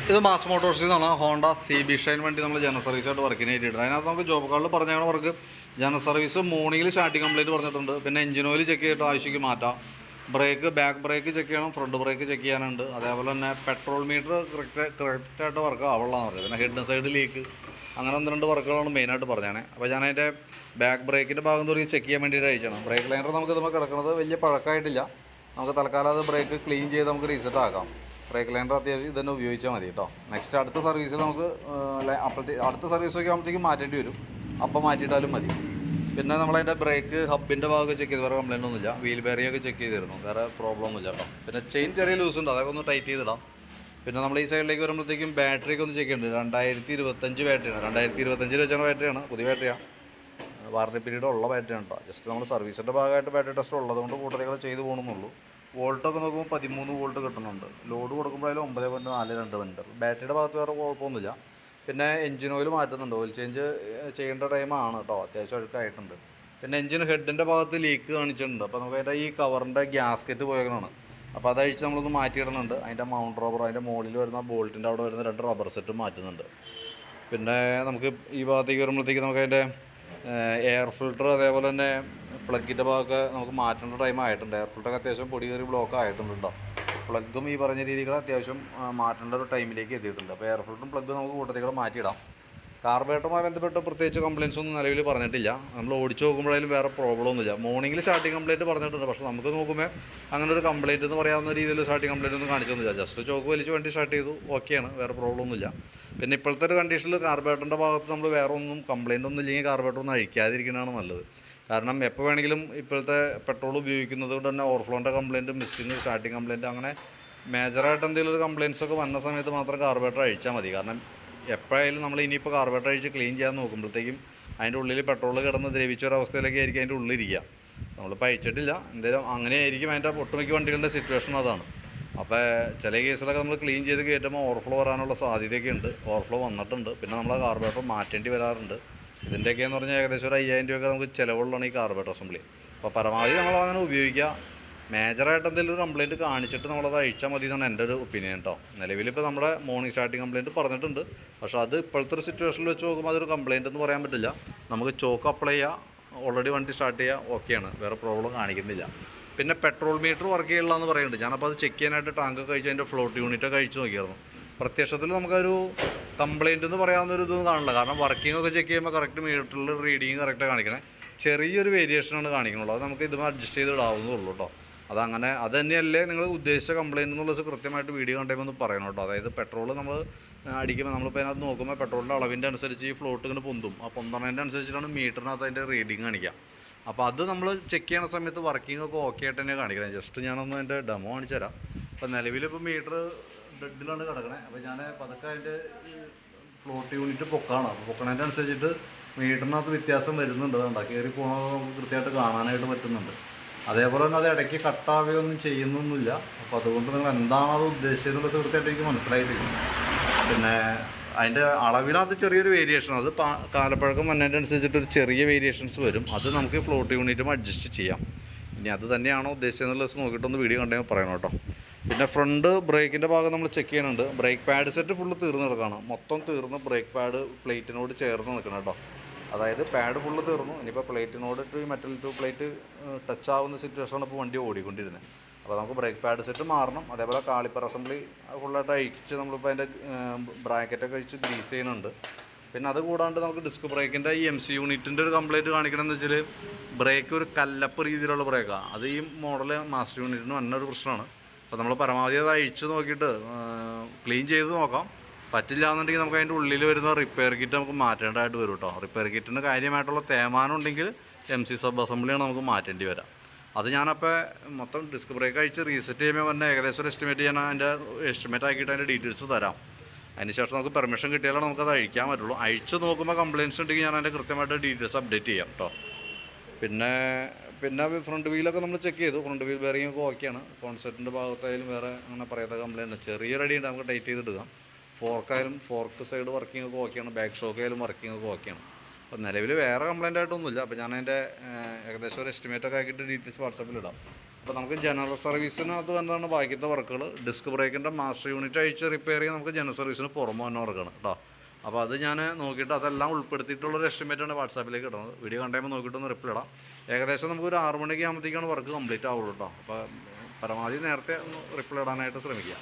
ഇത് മാസ് മോട്ടോഴ്സിൽ നിന്നാണ് Honda CB Shine വണ്ടി നമ്മൾ ജനറൽ സർവീസായിട്ട് വർക്കിന് വേണ്ടിയിട്ടുണ്ട്. അതിനകത്ത് നമുക്ക് ജോബ് കാർഡിൽ പറഞ്ഞാൽ വർക്ക് ജനറൽ സർവീസ് മോർണിംഗിൽ സ്റ്റാർട്ടിംഗ് കംപ്ലൈൻറ്റ് പറഞ്ഞിട്ടുണ്ട്. പിന്നെ എഞ്ചിൻ ഓയിൽ ചെക്ക് ചെയ്തിട്ട് ആവശ്യക്ക് മാറ്റാം. ബ്രേക്ക് ബാക്ക് ബ്രേക്ക് ചെക്ക് ചെയ്യണം, ഫ്രണ്ട് ബ്രേക്ക് ചെക്ക് ചെയ്യാനുണ്ട്. അതേപോലെ തന്നെ പെട്രോൾ മീറ്റർ കറക്റ്റായിട്ട് വർക്ക് ആവുള്ളതെന്ന് പറഞ്ഞത്. പിന്നെ ഹെഡ് സൈഡ് ലീക്ക് അങ്ങനെ 1-2 വർക്കുകളാണ് മെയിനായിട്ട് പറഞ്ഞാണ്. അപ്പോൾ ഞാൻ അതിൻ്റെ ബാക്ക് ബ്രേക്കിൻ്റെ ഭാഗം തുടങ്ങി ചെക്ക് ചെയ്യാൻ വേണ്ടിയിട്ട് അയച്ചാണ്. ബ്രേക്ക് ലൈനർ നമുക്ക് ഇതുമ്പോൾ കിടക്കുന്നത് വലിയ പഴക്കമായിട്ടില്ല. നമുക്ക് തൽക്കാലം അത് ബ്രേക്ക് ക്ലീൻ ചെയ്ത് നമുക്ക് റീസെറ്റ് ആക്കാം. ബ്രേക്ക് ലൈനർ അത്യാവശ്യം ഇതന്നെ ഉപയോഗിച്ചാൽ മതി കേട്ടോ. നെക്സ്റ്റ് അടുത്ത സർവീസിൽ നമുക്ക് അടുത്ത സർവീസൊക്കെ ആകുമ്പോഴത്തേക്കും മാറ്റേണ്ടി വരും. അപ്പം മാറ്റിയിട്ടാലും മതി. പിന്നെ നമ്മളതിൻ്റെ ബ്രേക്ക് ഹബിൻ്റെ ഭാഗമൊക്കെ ചെക്ക് ചെയ്ത് വേറെ കംപ്ലൈൻ്റ് ഒന്നുമില്ല. വീൽ ബെയറിയൊക്കെ ചെക്ക് ചെയ്തിരുന്നു, വേറെ പ്രോബ്ലം ഒന്നുമില്ല കേട്ടോ. പിന്നെ ചെയിൻ ചെറിയ ലൂസ് ഉണ്ട്, അതൊക്കെ ഒന്ന് ടൈറ്റ് ചെയ്തിടാം. പിന്നെ നമ്മൾ ഈ സൈഡിലേക്ക് വരുമ്പോഴത്തേക്കും ബാറ്ററിയൊക്കെ ഒന്ന് ചെക്ക് ചെയ്യുന്നുണ്ട്. 2025 ബാറ്ററിയാണ്. 2025 വെച്ചാണ് ബാറ്ററിയാണ്, പുതിയ ബാറ്ററിയാണ്. വാറണ്ടി പീരീഡ് ഉള്ള ബാറ്ററിയാണ് കേട്ടോ. ജസ്റ്റ് നമ്മൾ സർവീസിൻ്റെ ഭാഗമായിട്ട് ബാറ്ററി ടെസ്റ്റ് ഉള്ളതുകൊണ്ട് കൂട്ടത്തികൾ ചെയ്ത് പോകണമെന്നുള്ളൂ. വോൾട്ടൊക്കെ നോക്കുമ്പോൾ 13 വോൾട്ട് കിട്ടുന്നുണ്ട്. ലോഡ് കൊടുക്കുമ്പോഴായാലും 9.42 വെണ്ടർ. ബാറ്ററിയുടെ ഭാഗത്ത് വേറെ കുഴപ്പമൊന്നുമില്ല. പിന്നെ എഞ്ചിൻ ഓയിൽ മാറ്റുന്നുണ്ട്. ഓയിൽ ചേഞ്ച് ചെയ്യേണ്ട ടൈമാണ് കേട്ടോ, അത്യാവശ്യം അഴുക്കായിട്ടുണ്ട്. പിന്നെ എഞ്ചിൻ ഹെഡിൻ്റെ ഭാഗത്ത് ലീക്ക് കാണിച്ചിട്ടുണ്ട്. അപ്പോൾ നമുക്ക് അതിൻ്റെ ഈ കവറിൻ്റെ ഗ്യാസ്കറ്റ് പോയതാണ്. അപ്പോൾ അതഴിച്ച് നമ്മളൊന്ന് മാറ്റിയിടുന്നുണ്ട്. അതിൻ്റെ മൗണ്ട് റബ്ബർ, അതിൻ്റെ മുകളിൽ വരുന്ന ബോൾട്ടിൻ്റെ അവിടെ വരുന്ന 2 റബ്ബർ സെറ്റും മാറ്റുന്നുണ്ട്. പിന്നെ നമുക്ക് ഈ ഭാഗത്തേക്ക് വരുമ്പോഴത്തേക്ക് നമുക്ക് അതിൻ്റെ എയർ ഫിൽട്ടർ അതേപോലെ തന്നെ പ്ലഗിൻ്റെ ഭാഗമൊക്കെ നമുക്ക് മാറ്റേണ്ട ടൈം ആയിട്ടുണ്ട്. എയർ ഫിൽട്ടറൊക്കെ അത്യാവശ്യം പൊടി കയറി ബ്ലോക്ക് ആയിട്ടുണ്ട് കേട്ടോ. പ്ലഗും ഈ പറഞ്ഞ രീതികൾ അത്യാവശ്യം മാറ്റേണ്ട ഒരു ടൈമിലേക്ക് എത്തിയിട്ടുണ്ട്. അപ്പോൾ എയർ ഫിൽട്ടറും പ്ലഗും നമുക്ക് കൂട്ടത്തികൾ മാറ്റിയിടാം. കാർബറേറ്ററുമായി ബന്ധപ്പെട്ട് പ്രത്യേകിച്ച് കംപ്ലയിൻസ് ഒന്നും നിലവിൽ പറഞ്ഞിട്ടില്ല. നമ്മൾ ഓടിച്ച് നോക്കുമ്പോഴായാലും വേറെ പ്രോബ്ലം ഒന്നുമില്ല. മോർണിംഗിൽ സ്റ്റാർട്ടിംഗ് കംപ്ലയിൻറ്റ് പറഞ്ഞിട്ടുണ്ട്. പക്ഷേ നമുക്ക് നോക്കുമ്പോൾ അങ്ങനെ ഒരു കംപ്ലയിൻറ്റ് എന്ന് പറയാവുന്ന രീതിയിൽ സ്റ്റാർട്ടിംഗ് കംപ്ലയിൻറ്റ് ഒന്നും കാണിച്ചൊന്നുമില്ല. ജസ്റ്റ് ചോക്ക് വലിച്ച് വണ്ടി സ്റ്റാർട്ട് ചെയ്തു, ഓക്കെയാണ്, വേറെ പ്രോബ്ലം ഒന്നുമില്ല. പിന്നെ ഇപ്പോഴത്തെ ഒരു കണ്ടീഷനിൽ കാർബറേറ്ററിൻ്റെ ഭാഗത്ത് നമ്മൾ വേറെ ഒന്നും കംപ്ലയിൻ്റ് ഒന്നും ഇല്ലെങ്കിൽ കാർബറേറ്റർ ഒന്നും അഴിക്കാതിരിക്കുന്നതാണ് നല്ലത്. കാരണം എപ്പോൾ വേണമെങ്കിലും ഇപ്പോഴത്തെ പെട്രോൾ ഉപയോഗിക്കുന്നത് കൊണ്ട് തന്നെ ഓവർഫ്ലോൻ്റെ കംപ്ലയിൻറ്റ്, മിസ്സിങ്, സ്റ്റാർട്ടിംഗ് കംപ്ലയിൻറ്റ്, അങ്ങനെ മേജറായിട്ട് എന്തെങ്കിലും ഒരു കംപ്ലയിൻസ് ഒക്കെ വന്ന സമയത്ത് മാത്രം കാർബറേറ്റർ അഴിച്ചാൽ മതി. കാരണം എപ്പോഴായാലും നമ്മൾ ഇനിയിപ്പോൾ കാർബറേറ്റർ അഴിച്ച് ക്ലീൻ ചെയ്യാൻ നോക്കുമ്പോഴത്തേക്കും അതിൻ്റെ ഉള്ളിൽ പെട്രോൾ കിടന്ന് ദ്രവിച്ച ഒരവസ്ഥയിലൊക്കെ ആയിരിക്കും അതിൻ്റെ ഉള്ളിലിരിക്കുക. നമ്മളിപ്പോൾ അഴിച്ചിട്ടില്ല, എന്തായാലും അങ്ങനെയായിരിക്കും അതിൻ്റെ ഒട്ടുമിക്ക വണ്ടികളുടെ സിറ്റുവേഷൻ അതാണ്. അപ്പോൾ ചില കേസിലൊക്കെ നമ്മൾ ക്ലീൻ ചെയ്ത് കയറ്റുമ്പോൾ ഓവർഫ്ലോ വരാനുള്ള സാധ്യതയൊക്കെ ഉണ്ട്. ഓവർഫ്ലോ വന്നിട്ടുണ്ട്. പിന്നെ നമ്മൾ കാർബറേറ്റർ മാറ്റേണ്ടി വരാറുണ്ട്. ഇതിൻ്റെയൊക്കെയെന്ന് പറഞ്ഞാൽ ഏകദേശം ഒരു 5000 രൂപയൊക്കെ നമുക്ക് ചിലവുള്ളതാണ് ഈ കാർബറേറ്റർ അസംബ്ലി. അപ്പോൾ പരമാവധി നമ്മളങ്ങനെ ഉപയോഗിക്കുക. മേജറായിട്ട് എന്തെങ്കിലും ഒരു കംപ്ലയിൻറ്റ് കാണിച്ചിട്ട് നമ്മളത് അഴിച്ചാൽ മതി എന്നാണ് എൻ്റെ ഒരു ഒപ്പീനിയൻ കേട്ടോ. നിലവിലിപ്പോൾ നമ്മുടെ മോർണിംഗ് സ്റ്റാർട്ടിംഗ് കംപ്ലയിൻറ്റ് പറഞ്ഞിട്ടുണ്ട്. പക്ഷേ അത് ഇപ്പോഴത്തെ ഒരു സിറ്റുവേഷനിൽ വെച്ച് നോക്കുമ്പോൾ അതൊരു കംപ്ലയിൻറ്റ് എന്ന് പറയാൻ പറ്റില്ല. നമുക്ക് ചോക്ക് അപ്ലൈ ചെയ്യുക, ഓൾറെഡി വണ്ടി സ്റ്റാർട്ട് ചെയ്യുക, ഓക്കെയാണ്, വേറെ പ്രോബ്ലം കാണിക്കുന്നില്ല. പിന്നെ പെട്രോൾ മീറ്റർ വർക്ക് ചെയ്യില്ലെന്ന് പറയുന്നുണ്ട്. ഞാനപ്പോൾ അത് ചെക്ക് ചെയ്യാനായിട്ട് ടാങ്കൊക്കെ കഴിച്ച് അതിൻ്റെ ഫ്ലോട്ട് യൂണിറ്റൊക്കെ കഴിച്ച് നോക്കിയായിരുന്നു. പ്രത്യക്ഷത്തിൽ നമുക്കൊരു കംപ്ലയിൻ്റ് എന്ന് പറയാവുന്ന ഒരു ഇതൊന്നും കാണില്ല. കാരണം വർക്കിംഗ് ഒക്കെ ചെക്ക് ചെയ്യുമ്പോൾ കറക്റ്റ് മീറ്ററിൽ റീഡിങ് കറക്റ്റാണ് കാണിക്കണേ. ചെറിയൊരു വേരിയേഷനാണ് കാണിക്കുന്നുള്ളൂ. അത് നമുക്ക് ഇതുമായി അഡ്ജസ്റ്റ് ചെയ്ത് ഇടാവുന്നതുള്ളൂ കേട്ടോ. അതങ്ങനെ അത് തന്നെയല്ലേ നിങ്ങൾ ഉദ്ദേശിച്ച കംപ്ലയിൻ്റ് എന്നുള്ളത് കൃത്യമായിട്ട് വീഡിയോ കണ്ടുമ്പോൾ ഒന്ന് പറയണം കേട്ടോ. അതായത് പെട്രോൾ നമ്മൾ അടിക്കുമ്പോൾ നമ്മളിപ്പോൾ അതിനകത്ത് നോക്കുമ്പോൾ പെട്രോളിൻ്റെ അളവിൻ്റെ അനുസരിച്ച് ഈ ഫ്ലോട്ട് ഇങ്ങനെ പൊന്തും. ആ പൊന്തണതിൻ്റെ അനുസരിച്ചിട്ടാണ് മീറ്ററിനകത്ത് അതിൻ്റെ റീഡിങ് കാണിക്കുക. അപ്പോൾ അത് നമ്മൾ ചെക്ക് ചെയ്യുന്ന സമയത്ത് വർക്കിംഗ് ഒക്കെ ഓക്കെ ആയിട്ട് തന്നെ കാണിക്കണം. ജസ്റ്റ് ഞാനൊന്ന് അതിൻ്റെ ഡെമോ കാണിച്ചു തരാം. അപ്പോൾ നിലവിലിപ്പോൾ മീറ്റർ ഡെഡിലാണ് കിടക്കണേ. അപ്പോൾ ഞാൻ പതുക്കെ അതിൻ്റെ ഫ്ലോട്ട് യൂണിറ്റ് പൊക്കാണ്. അപ്പോൾ പൊക്കണതിൻ്റെ അനുസരിച്ചിട്ട് മീറ്ററിനകത്ത് വ്യത്യാസം വരുന്നുണ്ട്. അതുകൊണ്ട് കയറി പോകുന്നത് നമുക്ക് കൃത്യമായിട്ട് കാണാനായിട്ട് പറ്റുന്നുണ്ട്. അതേപോലെ തന്നെ അത് ഇടയ്ക്ക് കട്ടാവുകയൊന്നും ചെയ്യുന്നൊന്നുമില്ല. അപ്പോൾ അതുകൊണ്ട് നിങ്ങൾ എന്താണ് അത് ഉദ്ദേശിച്ചതെന്നുള്ള കൃത്യമായിട്ട് എനിക്ക് മനസ്സിലായിട്ടില്ല. പിന്നെ അതിൻ്റെ അളവിനകത്ത് ചെറിയൊരു വേരിയേഷൻ, അത് കാലപ്പഴക്കം വന്നതിൻ്റെ അനുസരിച്ചിട്ട് ഒരു ചെറിയ വേരിയേഷൻസ് വരും. അത് നമുക്ക് ഫ്ലോട്ട് യൂണിറ്റും അഡ്ജസ്റ്റ് ചെയ്യാം. ഇനി അത് തന്നെയാണോ ഉദ്ദേശിച്ചതെന്നുള്ള നോക്കിയിട്ടൊന്ന് വീഡിയോ കണ്ടെങ്കിൽ പറയണം കേട്ടോ. പിന്നെ ഫ്രണ്ട് ബ്രേക്കിൻ്റെ ഭാഗം നമ്മൾ ചെക്ക് ചെയ്യുന്നുണ്ട്. ബ്രേക്ക് പാഡ് സെറ്റ് ഫുള്ള് തീർന്ന് കിടക്കുകയാണ്. മൊത്തം തീർന്ന് ബ്രേക്ക് പാഡ് പ്ലേറ്റിനോട് ചേർന്ന് നിൽക്കണം കേട്ടോ. അതായത് പാഡ് ഫുള്ള് തീർന്നു. ഇനിയിപ്പോൾ പ്ലേറ്റിനോട് ഈ മെറ്റൽ ടു പ്ലേറ്റ് ടച്ച് ആവുന്ന സിറ്റുവേഷനാണ് ഇപ്പോൾ വണ്ടി ഓടിക്കൊണ്ടിരുന്നത്. അപ്പോൾ നമുക്ക് ബ്രേക്ക് പാഡ് സെറ്റ് മാറണം. അതേപോലെ കാളിപ്പർ അസംബ്ലി ഫുള്ളായിട്ട് അഴിച്ച് നമ്മളിപ്പോൾ അതിൻ്റെ ബ്രാക്കറ്റൊക്കെ അഴിച്ച് ഗ്രീസ് ചെയ്യുന്നുണ്ട്. പിന്നെ അത് കൂടാണ്ട് നമുക്ക് ഡിസ്ക് ബ്രേക്കിൻ്റെ ഈ MC യൂണിറ്റിൻ്റെ ഒരു കംപ്ലയിൻറ്റ് കാണിക്കണമെന്ന് വെച്ചാൽ ബ്രേക്ക് ഒരു കല്ലപ്പ് രീതിയിലുള്ള ബ്രേക്കാണ്. അത് ഈ മോഡൽ മാസ്റ്റർ യൂണിറ്റിന് വന്നൊരു പ്രശ്നമാണ്. അപ്പോൾ നമ്മൾ പരമാവധി അത് അഴിച്ച് നോക്കിയിട്ട് ക്ലീൻ ചെയ്ത് നോക്കാം. പറ്റില്ല എന്നുണ്ടെങ്കിൽ നമുക്ക് അതിൻ്റെ ഉള്ളിൽ വരുന്ന റിപ്പയർ കിറ്റ് നമുക്ക് മാറ്റേണ്ടതായിട്ട് വരും കേട്ടോ. റിപ്പയർ കിറ്റിന് കാര്യമായിട്ടുള്ള തേമാനം ഉണ്ടെങ്കിൽ MC സബ് അസംബ്ലിയാണ് നമുക്ക് മാറ്റേണ്ടി വരാം. അത് ഞാനപ്പോൾ മൊത്തം ഡിസ്ക് ബ്രേക്ക് അഴിച്ച് റീസെറ്റ് ചെയ്യുമ്പോൾ തന്നെ ഏകദേശം ഒരു എസ്റ്റിമേറ്റ് ചെയ്യാൻ അതിൻ്റെ എസ്റ്റിമേറ്റ് ആക്കിയിട്ട് അതിൻ്റെ ഡീറ്റെയിൽസ് തരാം. അതിനുശേഷം നമുക്ക് പെർമിഷൻ കിട്ടിയാലാണ് നമുക്കത് അഴിക്കാൻ പറ്റുള്ളൂ. അഴിച്ച് നോക്കുമ്പോൾ കംപ്ലയിൻറ്റ്സ് ഉണ്ടെങ്കിൽ ഞാൻ അതിൻ്റെ കൃത്യമായിട്ട് ഡീറ്റെയിൽസ് അപ്ഡേറ്റ് ചെയ്യാം കേട്ടോ. പിന്നെ ഫ്രണ്ട് വീലൊക്കെ നമ്മൾ ചെക്ക് ചെയ്തു. ഫ്രണ്ട് വീൽ ബെയറിംഗ് ഒക്കെ ഓക്കെയാണ്. കോൺസെപ്റ്റിൻ്റെ ഭാഗത്തായാലും വേറെ അങ്ങനെ പറയാത്ത കംപ്ലയിൻറ്റ് ചെറിയൊരു അടിയുണ്ട്, നമുക്ക് ടൈറ്റ് ചെയ്തിടുക. ഫോർക്കായാലും ഫോർക്ക് സൈഡ് വർക്കിംഗ് ഒക്കെ ഓക്കെയാണ്. ബാക്ക് ഷോക്കായാലും വർക്കിംഗ് ഒക്കെ ഓക്കെയാണ്. അപ്പോൾ നിലവിൽ വേറെ കംപ്ലയിൻ്റ് ആയിട്ടൊന്നുമില്ല. അപ്പോൾ ഞാൻ അതിൻ്റെ ഏകദേശം ഒരു എസ്റ്റിമേറ്റൊക്കെ ആക്കിയിട്ട് ഡീറ്റെയിൽസ് വാട്സാപ്പിൽ ഇടാം. അപ്പോൾ നമുക്ക് ജനറൽ സർവീസിനകത്ത് എന്താണ് ബാക്കിയത്തെ വർക്കുകൾ. ഡിസ്ക് ബ്രേക്കിൻ്റെ മാസ്റ്റർ യൂണിറ്റ് അഴിച്ച് റിപ്പയർ ചെയ്യാൻ നമുക്ക് ജനറൽ സർവീസിന് പുറമെ തന്നെ വർക്കാണ് കേട്ടോ. അപ്പോൾ അത് ഞാൻ നോക്കിയിട്ട് അതെല്ലാം ഉൾപ്പെടുത്തിയിട്ടുള്ളൊരു എസ്റ്റിമേറ്റാണ് വാട്സാപ്പിലേക്ക് ഇടുന്നത്. വീഡിയോ കണ്ടുമ്പോൾ നോക്കിയിട്ടൊന്ന് റിപ്ലൈ ഇടാം. ഏകദേശം നമുക്കൊരു 6 മണിക്ക് ആകുമ്പോഴത്തേക്കാണ് വർക്ക് കംപ്ലീറ്റ് ആവുള്ളൂ കേട്ടോ. അപ്പോൾ പരമാവധി നേരത്തെ ഒന്ന് റിപ്ലൈ ഇടാനായിട്ട് ശ്രമിക്കുക.